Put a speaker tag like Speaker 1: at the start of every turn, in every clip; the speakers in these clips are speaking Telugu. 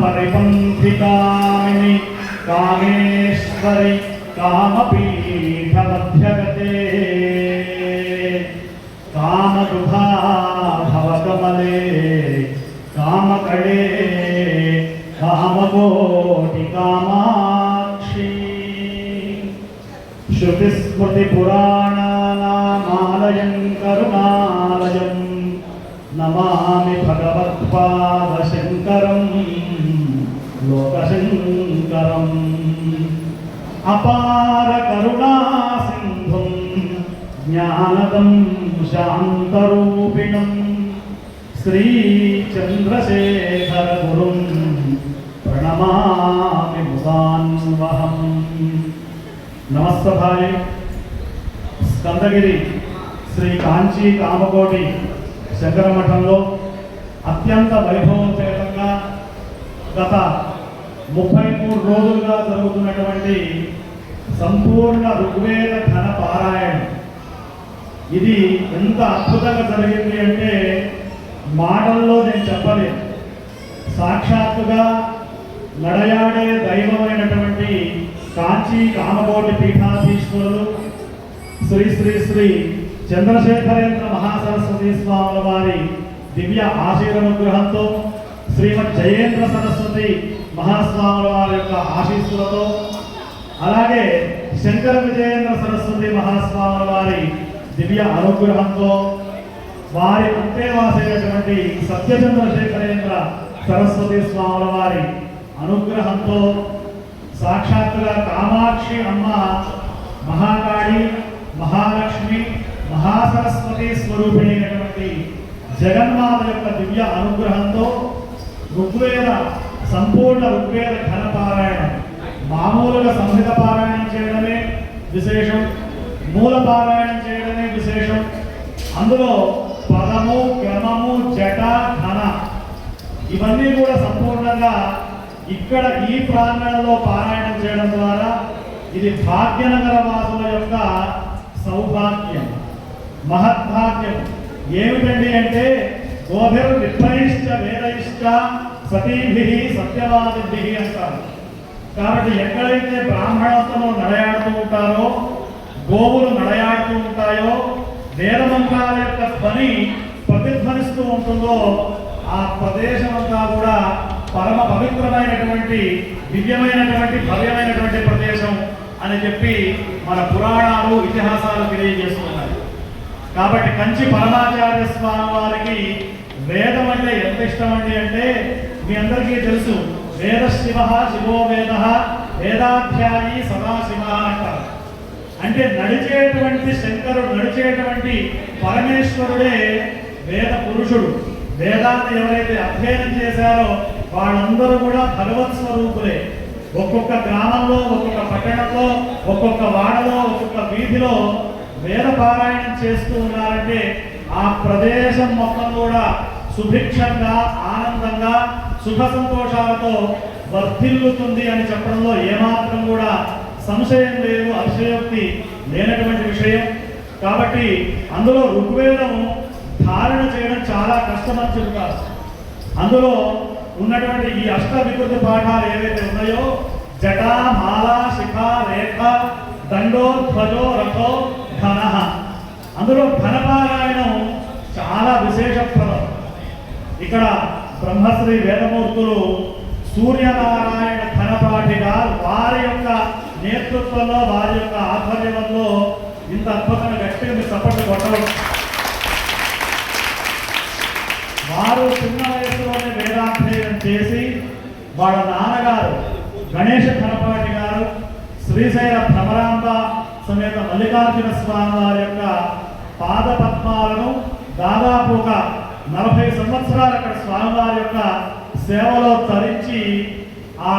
Speaker 1: परिपन्थिकामिनि कामेश्वरि कामपीठमध्यगते कामदुघा भवकमले कामकळे कामकोटि कामाक्षी श्रुतिस्मृतिपुराणानामालयं करुणालयं नमामि भगवत्पादशङ्करं लोकशङ्करम् अपार करुणा सिन्धुं ज्ञानदं शान्तरूपिणं श्रीचन्द्रशेखर गुरुं प्रणमामि मुदान्वहम्। नमस्तभाय स्कंदगिरी श्री कांची कामकोटि శంకర మఠంలో అత్యంత వైభవోపేతంగా గత 33 రోజులుగా జరుగుతున్నటువంటి సంపూర్ణ ఋగ్వేద ఘన పారాయణం ఇది ఎంత అద్భుతంగా జరిగింది అంటే మాటల్లో నేను చెప్పలేను. సాక్షాత్తుగా నడయాడే దైవమైనటువంటి కాంచీ కామకోటి పీఠాధీశ్వరులు శ్రీ శ్రీ శ్రీ చంద్రశేఖరేంద్ర మహాసరస్వతి స్వాముల వారి దివ్య ఆశీర్వానుగ్రహంతో శ్రీమద్ జయేంద్ర సరస్వతి మహాస్వాముల వారి యొక్క ఆశీస్సులతో అలాగే శంకర విజయేంద్ర సరస్వతి మహాస్వాముల వారి దివ్య అనుగ్రహంతో వారి అంతేవాసైనటువంటి సత్యచంద్రశేఖరేంద్ర సరస్వతి స్వాముల వారి అనుగ్రహంతో సాక్షాత్తుగా కామాక్షి అమ్మ మహాకాళి మహాలక్ష్మి మహాసరస్వతి స్వరూపిణైనటువంటి జగన్మాత యొక్క దివ్య అనుగ్రహంతో ఋగ్వేద సంపూర్ణ ఋగ్వేద ఘన పారాయణం మామూలుగా సంహిత పారాయణం చేయడమే విశేషం, మూల పారాయణం చేయడమే విశేషం. అందులో పదము క్రమము జట ఘన ఇవన్నీ కూడా సంపూర్ణంగా ఇక్కడ ఈ ప్రాంగణంలో పారాయణం చేయడం ద్వారా ఇది భాగ్యనగర వాసుల యొక్క సౌభాగ్యం, మహద్భాగ్యం. ఏమిటండి అంటే గోభిర్ విప్రైశ్చ వేదైశ్చ సతీభిః సత్యవాదిభిః అంటారు. కాబట్టి ఎక్కడైతే బ్రాహ్మణోత్తములు నడయాడుతూ ఉంటారో, గోవులు నడయాడుతూ ఉంటాయో, వేదమంత్రాల యొక్క ధ్వని ప్రతిధ్వనిస్తూ ఉంటుందో ఆ ప్రదేశం అంతా కూడా పరమ పవిత్రమైనటువంటి దివ్యమైనటువంటి భవ్యమైనటువంటి ప్రదేశం అని చెప్పి మన పురాణాలు ఇతిహాసాలు తెలియజేస్తున్నాయి. కాబట్టి కంచి పరమాచార్య స్వామి వారికి వేదం అంటే ఎంత ఇష్టం అండి అంటే మీ అందరికీ తెలుసు. వేద శివ శివో వేద వేదాధ్యాయి సదాశివ అంటారు. అంటే నడిచేటువంటి శంకరుడు, నడిచేటువంటి పరమేశ్వరుడే వేద పురుషుడు. వేదాన్ని ఎవరైతే అధ్యయనం చేశారో వాళ్ళందరూ కూడా భగవత్ స్వరూపులే. ఒక్కొక్క గ్రామంలో, ఒక్కొక్క పట్టణంలో, ఒక్కొక్క వాడలో, ఒక్కొక్క వీధిలో వేద పారాయణం చేస్తూ ఉన్నారంటే ఆ ప్రదేశం మొత్తం కూడా సుభిక్షంగా, ఆనందంగా, సుఖ సంతోషాలతో వర్ధిల్లుతుంది అని చెప్పడంలో ఏమాత్రం కూడా సంశయం లేదు, అతిశయోక్తి లేనటువంటి విషయం. కాబట్టి అందులో ఋగ్వేదం ధారణ చేయడం చాలా కష్టమని చెబుతారు. అందులో ఉన్నటువంటి ఈ అష్ట వికృతి పాఠాలు ఏవైతే ఉన్నాయో జట, మాల, శిఖ, రేఖ, దండో, ధ్వజో, రథో, ఘన, అందులో ఘనపారాయణం చాలా విశేషప్రదం. ఇక్కడ బ్రహ్మశ్రీ వేదమూర్తులు సూర్యనారాయణ ఘనపాఠిగా వారి యొక్క నేతృత్వంలో, వారి యొక్క ఆధ్వర్యంలో ఇంత అద్భుతంగా గట్టిగా మీరు సపోర్ట్ కొట్టవచ్చు. వారు చిన్న వయసులోనే వేదాధ్యయనం చేసి వాళ్ళ నాన్నగారు గణేష ఘనపాటి గారు శ్రీశైల భ్రమరాంబ సమేత మల్లికార్జున స్వామి వారి యొక్క పాద పద్మాలను దాదాపు ఒక 40 సంవత్సరాలు అక్కడ స్వామివారి యొక్క సేవలో తరించి ఆ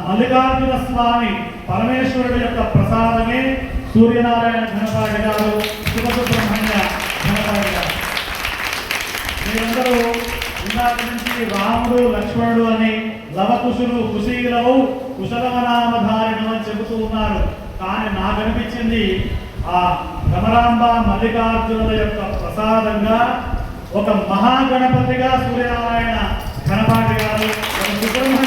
Speaker 1: మల్లికార్జున స్వామి పరమేశ్వరుడి యొక్క ప్రసాదమే సూర్యనారాయణ ఘనపాటి గారు, శివసుబ్రహ్మణ్య ఘనపాటి గారు. మీరందరూ ఇందాక నుంచి రాముడు లక్ష్మణుడు అని లవకుశులు కుశీలవు కుశలవనామధారిణం అని చెబుతూ ఉన్నారు. కానీ నాకు అనిపించింది ఆ భ్రమరాంబ మల్లికార్జునుల యొక్క ప్రసాదంగా ఒక మహాగణపతిగా సూర్యనారాయణ ఘనపాటి గారు, ఒక సుబ్రహ్మణ్య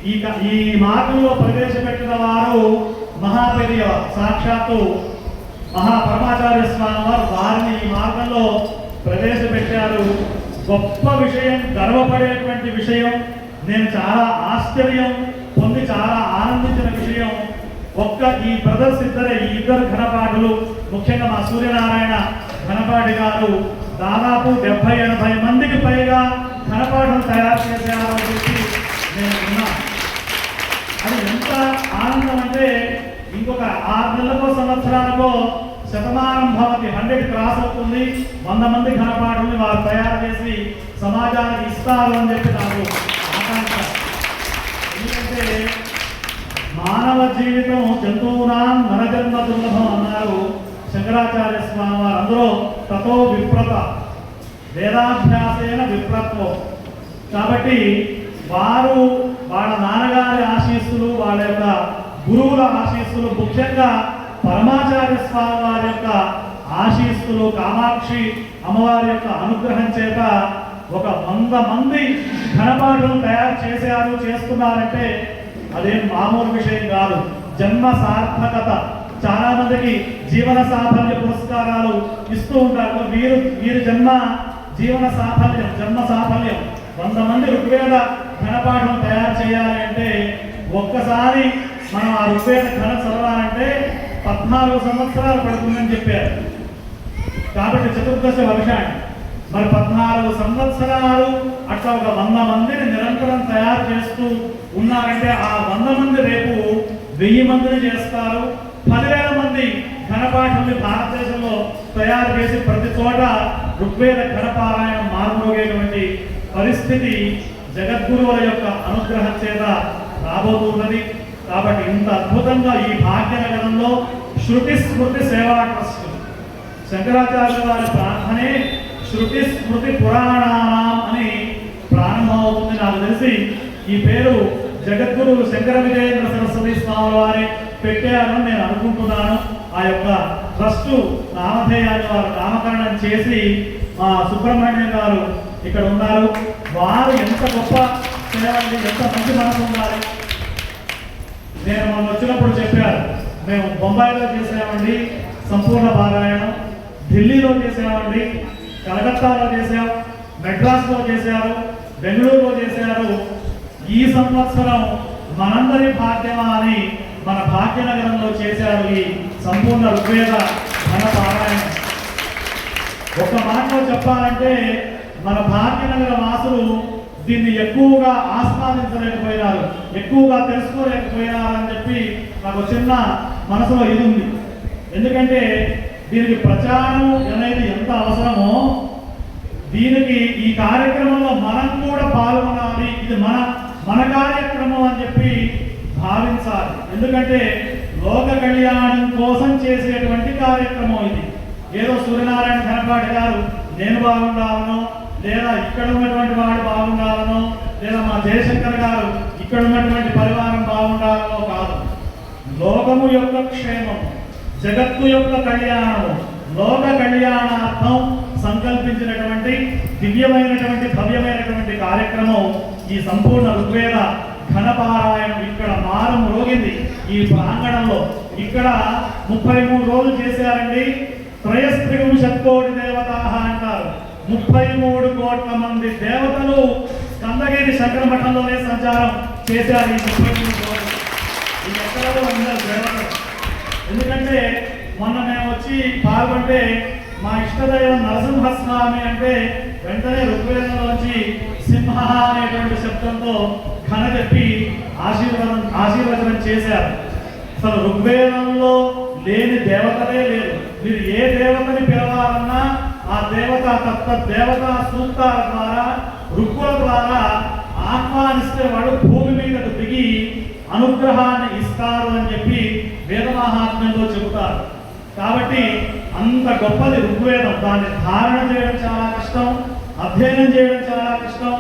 Speaker 1: ఈ మార్గంలో ప్రవేశపెట్టిన వారు మహాపెరియ సాక్షాత్తు మహాపరమాచార్య స్వామి వారు వారిని ఈ మార్గంలో ప్రవేశపెట్టారు. గొప్ప విషయం, గర్వపడేటువంటి విషయం, నేను చాలా ఆశ్చర్యం పొంది చాలా ఆనందించిన విషయం. ఈ బ్రదర్స్ ఇద్దరే, ఈ ఇద్దరు ఘనపాఠులు, ముఖ్యంగా మా సూర్యనారాయణ ఘనపాఠి గారు దాదాపు 70-80 మందికి పైగా ఘనపాఠం తయారు చేశారు అని చెప్పి నేను విన్నాను. అది ఎంత ఆనందం అంటే ఇంకొక 6 నెలలకో సంవత్సరాలకో శతమానం భవతి 100 క్రాస్ అవుతుంది. 100 మంది ఘనపాఠుల్ని వారు తయారు చేసి సమాజానికి ఇస్తారు అని చెప్పి నాకు ఆకాంక్ష. ఎందుకంటే మానవ జీవితం జంతువునాం నరజన్మ దుర్లభం అన్నారు శంకరాచార్య స్వామి వారు. అందులో తతో విప్రత, వేదాభ్యాసేన విప్రత్వం. కాబట్టి వారు వాళ్ళ నాన్నగారి ఆశీస్సులు, వాళ్ళ యొక్క గురువుల ఆశీస్సులు, ముఖ్యంగా పరమాచార్య స్వామి వారి యొక్క ఆశీస్సులు, కామాక్షి అమ్మవారి యొక్క అనుగ్రహం చేత ఒక 100 మంది ఘనపాఠులను తయారు చేశారు, చేస్తున్నారంటే అదేం మామూలు విషయం కాదు. జన్మ సార్థకత. చాలా మందికి జీవన సాఫల్య పురస్కారాలు ఇస్తూ ఉంటారు. వీరి జీవన సాఫల్యం, జన్మ సాఫల్యం 100 మంది ఋగ్వేద ఘనపాఠం తయారు చేయాలి అంటే ఒక్కసారి మనం ఆ ఋగ్వేద ఘన చదవాలంటే 14 సంవత్సరాలు పడుతుందని చెప్పారు. కాబట్టి చతుర్దశ వర్షాన్ని మరి 14 సంవత్సరాలు అట్లా ఒక 100 మందిని నిరంతరం తయారు చేస్తూ ఉన్నారంటే ఆ 100 మంది రేపు 1000 మందిని చేస్తారు. 10,000 మంది ఘనపాఠుల్ని భారతదేశంలో తయారు చేసి ప్రతి చోట ఋగ్వేద ఘనపారాయణం మారుమోగేటువంటి పరిస్థితి జగద్గురువుల యొక్క అనుగ్రహం చేత రాబోతున్నది. కాబట్టి ఇంత అద్భుతంగా ఈ భాగ్యనగరంలో శృతి స్మృతి సేవా ట్రస్ట్ శంకరాచార్య వారి ప్రార్థనే శృతి స్మృతి పురాణానాం అని ప్రారంభమవుతుంది. నాకు తెలిసి ఈ పేరు జగద్గురువులు శంకర విజయేంద్ర సరస్వతి స్వామి వారి పెట్టారని నేను అనుకుంటున్నాను. ఆ యొక్క ట్రస్టు నామధేయాన్ని వారు నామకరణం చేసి మా సుబ్రహ్మణ్యం గారు ఇక్కడ ఉన్నారు. వారు ఎంత గొప్ప చేయాలి, ఎంత మంచి మనసు ఉండాలి. నేను మొన్న వచ్చినప్పుడు చెప్పారు, మేము బొంబాయిలో చేసామండి సంపూర్ణ పారాయణం, ఢిల్లీలో చేసామండి, కలకత్తాలో చేసాం, మెడ్రాస్లో చేశారు, బెంగళూరులో చేశారు. ఈ సంవత్సరం మనందరి భాగ్యమా అని మన భాగ్యనగరంలో చేశారు ఈ సంపూర్ణ ఋగ్వేద ఘన పారాయణం. ఒక మాటలో చెప్పాలంటే మన భాగ్యనగర వాసులు దీన్ని ఎక్కువగా ఆస్వాదించలేకపోయినారు, ఎక్కువగా తెలుసుకోలేకపోయినారు అని చెప్పి నాకు చిన్న మనసులో ఇది ఉంది. ఎందుకంటే దీనికి ప్రచారం అనేది ఎంత అవసరమో దీనికి ఈ కార్యక్రమంలో మనం కూడా పాల్గొనాలి. ఇది మన కార్యక్రమం అని చెప్పి భావించాలి. ఎందుకంటే లోక కళ్యాణం కోసం చేసేటువంటి కార్యక్రమం ఇది. ఏదో సూర్యనారాయణ ఘనపాఠి గారు నేను బాగుండాలనో, లేదా ఇక్కడ ఉన్నటువంటి వాడు బాగుండాలనో, లేదా మా జయశంకర్ గారు ఇక్కడ ఉన్నటువంటి పరివారం బాగుండాలనో కాదు. లోకము యొక్క క్షేమం, జగత్తు యొక్క కళ్యాణము, లోక కళ్యాణార్థం సంకల్పించినటువంటి దివ్యమైనటువంటి భవ్యమైనటువంటి కార్యక్రమం ఈ సంపూర్ణ ఋగ్వేద ఘనపారాయణం ఇక్కడ మారం రోగింది. ఈ ప్రాంగణంలో ఇక్కడ 33 రోజులు చేశారండి. త్రయస్త్రిగుంశత్కోటి దేవతా అంటారు. 33 కోట్ల మంది దేవతలు స్కందగిరి శంకర మఠంలోనే సంచారం చేశారు ఈ 33 రోజులు. ఈ ఎక్కడో అందరు దేవతలు. ఎందుకంటే మొన్న మేము వచ్చి పాల్గొంటే మా ఇష్టదైవం నరసింహస్వామి అంటే వెంటనే ఋగ్వేదంలోంచి సింహ అనేటువంటి శబ్దంతో ఘన చెప్పి ఆశీర్వచనం చేశారు. అసలు ఋగ్వేదంలో లేని దేవతలే లేదు. మీరు ఏ దేవతని పిలవాలన్నా ఆ దేవత దేవతా సూక్తాల ద్వారా ఋక్కుల ద్వారా ఆహ్వానిస్తే వాడు భూమి మీదకు దిగి అనుగ్రహాన్ని ఇస్తారు అని చెప్పి వేదమహాత్మ్యంలో చెబుతారు. కాబట్టి అంత గొప్పది ఋగ్వేదం. దాన్ని ధారణ చేయడం చాలా కష్టం, అధ్యయనం చేయడం చాలా కష్టం.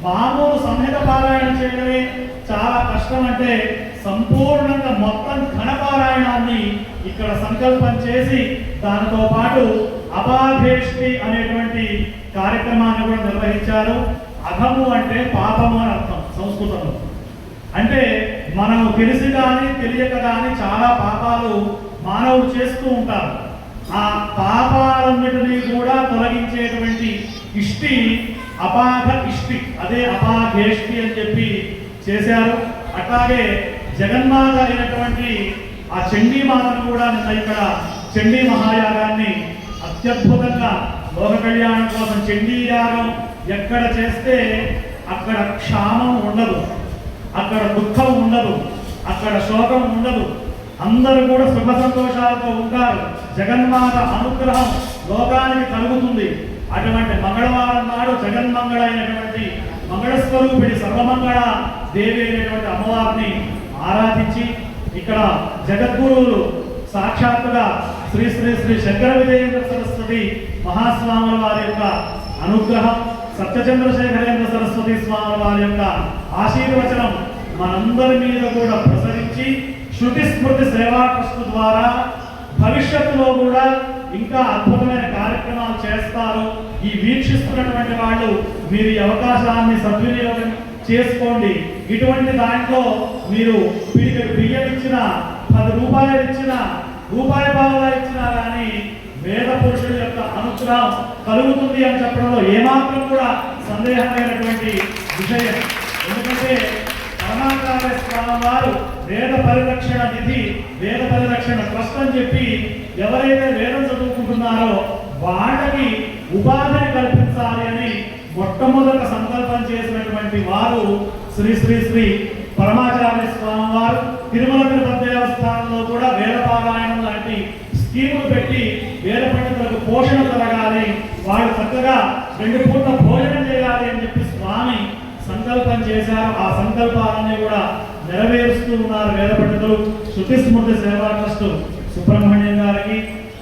Speaker 1: మామూలు సంహిత పారాయణం చేయడమే చాలా కష్టం. అంటే సంపూర్ణంగా మొత్తం ఘనపారాయణాన్ని ఇక్కడ సంకల్పం చేసి దానితో పాటు అబాధేష్టి అనేటువంటి కార్యక్రమాన్ని కూడా నిర్వహించారు. అఘము అంటే పాపము అని అర్థం సంస్కృతంలో. అంటే మనం తెలిసి కానీ తెలియక కానీ చాలా పాపాలు మానవులు చేస్తూ ఉంటారు. ఆ పాపాలన్నిటినీ కూడా తొలగించేటువంటి ఇష్టి అపాఘ ఇష్టి, అదే అపాఘేష్టి అని చెప్పి చేశారు. అట్లాగే జగన్మాత అయినటువంటి ఆ చండీమాతను కూడా నిన్న ఇక్కడ చండీ మహాయాగాన్ని అత్యద్భుతంగా లోక కళ్యాణం కోసం చండీ యాగం ఎక్కడ చేస్తే అక్కడ క్షామం ఉండదు, అక్కడ దుఃఖం ఉండదు, అక్కడ శోకం ఉండదు, అందరూ కూడా సుఖ సంతోషాలతో ఉంటారు. జగన్మాత అనుగ్రహం లోకానికి కలుగుతుంది. అటువంటి మంగళవారం నాడు జగన్మంగళ అయినటువంటి మంగళస్వరూపిణి సర్వమంగళ దేవి అయినటువంటి అమ్మవారిని ఆరాధించి ఇక్కడ జగద్గురువులు సాక్షాత్తుగా శ్రీ శ్రీ శ్రీ శంకర విజయేంద్ర సరస్వతి మహాస్వాముల వారి యొక్క అనుగ్రహం, సత్యచంద్రశేఖరేంద్ర సరస్వతి స్వాముల వారి యొక్క ఆశీర్వచనం మనందరి మీద కూడా ప్రసరించి శృతి స్మృతి సేవా ట్రస్ట్ ద్వారా భవిష్యత్తులో కూడా ఇంకా అద్భుతమైన కార్యక్రమాలు చేస్తారు. ఈ వీక్షిస్తున్నటువంటి వాళ్ళు మీరు ఈ అవకాశాన్ని సద్వినియోగం చేసుకోండి. ఇటువంటి దాంట్లో మీరు పిడికెడు బియ్యం ఇచ్చినా, 10 రూపాయలు ఇచ్చినా, రూపాయి పావలా ఇచ్చినా కానీ వేద పురుషుల యొక్క అనుగ్రహం కలుగుతుంది అని చెప్పడంలో ఏమాత్రం కూడా సందేహమైనటువంటి విషయం. ఎందుకంటే పరమాచార్య స్వామి వారు వేద పరిరక్షణ నిధి, వేద పరిరక్షణ ట్రస్ట్ అని చెప్పి ఎవరైతే వేదం చదువుకుంటున్నారో వాళ్ళకి ఉపాధిని కల్పించాలి అని మొట్టమొదట సంకల్పం చేసినటువంటి వారు శ్రీ శ్రీ శ్రీ పరమాచార్య స్వామి వారు. తిరుమల తిరుపతి దేవస్థానంలో కూడా వేద పారాయణం లాంటి స్కీములు పెట్టి వేద పండితులకు పోషణ కలగాలి, వాళ్ళు చక్కగా 2 పూట్ల భోజనం చేయాలి అని చెప్పి స్వామి సంకల్పం చేశారు. ఆ సంకల్పాలన్నీ కూడా నెరవేరుస్తూ ఉన్నారు వేద పండితులు. శృతి స్మృతి సేవా ట్రస్ట్ సుబ్రహ్మణ్యం గారికి,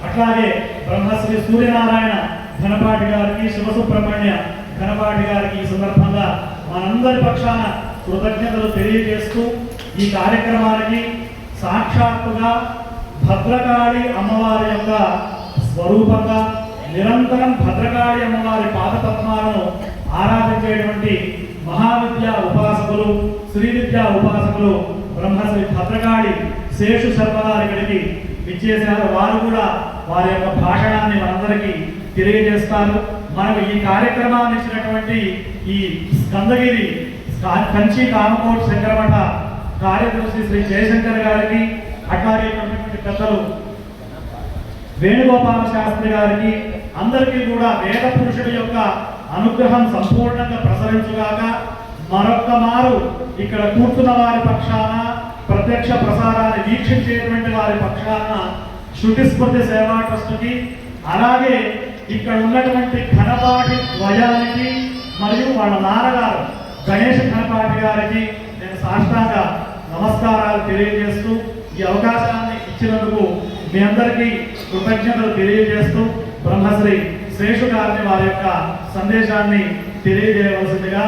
Speaker 1: అట్లాగే బ్రహ్మశ్రీ సూర్యనారాయణ ఘనపాటి గారికి, శివసుబ్రహ్మణ్య ఘనపాటి గారికి ఈ సందర్భంగా మనందరి పక్షాన కృతజ్ఞతలు తెలియజేస్తూ ఈ కార్యక్రమానికి సాక్షాత్తుగా భద్రకాళి అమ్మవారి యొక్క స్వరూపంగా నిరంతరం భద్రకాళి అమ్మవారి పాదపద్మాలను ఆరాధించేటువంటి మహావిద్యా ఉపాసకులు, శ్రీ విద్యా ఉపాసకులు బ్రహ్మశ్రీ భద్రకాళి శేషు శర్మ గారి ఇక్కడికి విచ్చేశారు. వారు కూడా వారి యొక్క భాషణాన్ని మనందరికీ తెలియజేస్తారు. మనకు ఈ కార్యక్రమాన్ని ఇచ్చినటువంటి ఈ స్కందగిరి కంచి కామకోటి శంకరమఠ కార్యదర్శి శ్రీ జయశంకర్ గారికి, అట్లాగే పెద్దలు వేణుగోపాల శాస్త్రి గారికి, అందరికీ కూడా వేద పురుషుడి యొక్క అనుగ్రహం సంపూర్ణంగా ప్రసరించుగాక. మరొక్క మారు ఇక్కడ కూర్చున్న వారి పక్షాన, ప్రత్యక్ష ప్రసారాన్ని వీక్షించేటువంటి వారి పక్షాన శృతి స్మృతి సేవా ట్రస్ట్కి, అలాగే ఇక్కడ ఉన్నటువంటి ఘనపాటి ద్వయానికి మరియు వాళ్ళ నాన్నగారు గణేష్ ఘనపాటి గారికి నేను సాష్టాంగ నమస్కారాలు తెలియజేస్తూ ఈ అవకాశాన్ని ఇచ్చినందుకు మీ అందరికీ కృతజ్ఞతలు తెలియజేస్తూ బ్రహ్మశ్రీ శేషు గారిని వారి యొక్క సందేశాన్ని తెలియజేయవలసిందిగా